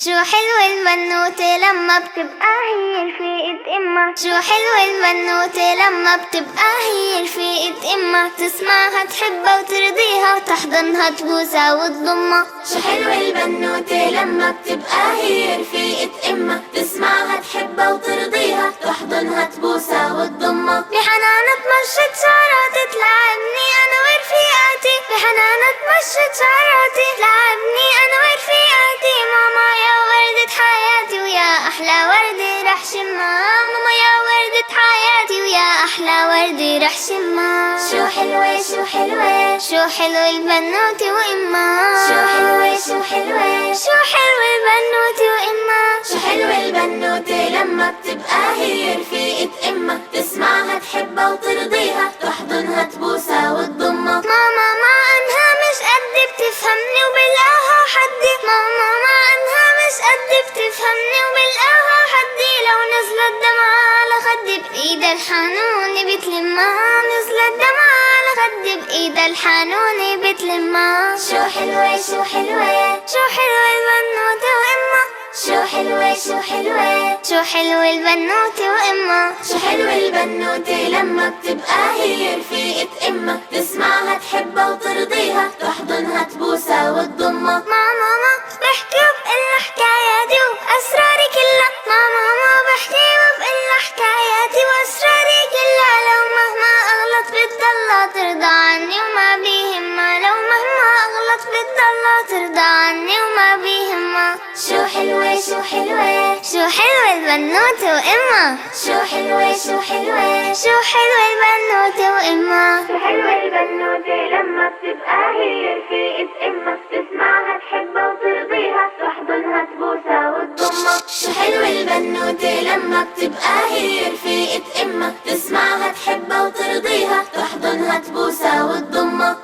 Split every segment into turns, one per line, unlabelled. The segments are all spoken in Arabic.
شو حلوة البنوتة لما بتبقى هي رفيقة إمها. شو حلوة البنوتة لما بتبقى هي رفيقة إمها. تسمعها تحبها وترضيها وتحضنها تبوسها وتضمها.
شو حلوة البنوتة لما بتبقى هي رفيقة إمها. تسمعها تحبها وترضيها تحضنها تبوسها وتضمها.
بحنانها تمشط شعراتي تلعبني أنا ورفيقاتي. بحنانها تمشط شعراتي تلعبني أنا ورفيقاتي. ماما يا وردة حياتي ويا أحلى وردة رح شمها. ماما يا وردة حياتي ويا أحلى وردة رح شمها.
شو حلوة شو حلوة
شو حلوة البنوتة وإمها.
شو حلوة شو حلوة
شو حلوة البنوتة وإمها.
شو حلوة البنوتة لما بتبقى هي رفيقة إمها. تسمعها تحبها وترضيها تحضنها تبوسها وتضمها.
ماما ما أنها مش قد بتفهمني وبلقاها حدي. ماما ما أنها مش قد بتفهمني وبلقاها حدي. لو نزلت دمعة على خدي بإيدها الحنونة بتلمها. نزلت دمعة على خدي بإيدها الحنونة بتلمها.
شو حلوة شو حلوة
شو حلوة البنوتة وإمها.
شو حلوة شو حلوة
شو حلوة البنوتة وإمها.
شو حلوة البنوتة لما بتبقى هي رفيقة إمها. تسمعها تحبها وترضيها تحضنها تبوسها وتضمها.
ماما ما بحكي وبقلها حكاياتي وأسراري كلها. ماما ما بحكي وبقلها حكاياتي وأسراري كلها. لو مهما أغلط بتضلها ترضى عني وما بيهمها. لو مهما أغلط بتضلها ترضى عني وما بيهمها.
شو حلوة شو حلوة
شو حلوة البنوتة وإمها.
شو حلوة شو حلوة
شو حلوة البنوتة وإمها.
شو حلوة البنوتة لما بتبقى هي رفيقة إمها. تسمعها تحبها وترضيها تحضنها تبوسها وتضمها. شو حلوة البنوتة لما بتبقى هي رفيقة إمها. تسمعها تحبها وترضيها تحضنها تبوسها وتضمها.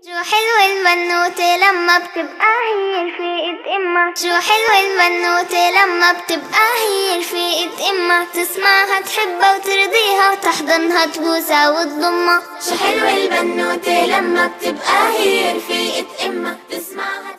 شو حلوة البنوتة لما بتبقى هي رفيقة إمها. شو حلوة البنوتة لما بتبقى هي رفيقة إمها. تسمعها تحبها وترضيها وتحضنها تبوسها وتضمها.
شو حلوة البنوتة لما بتبقى هي رفيقة إمها. تسمعها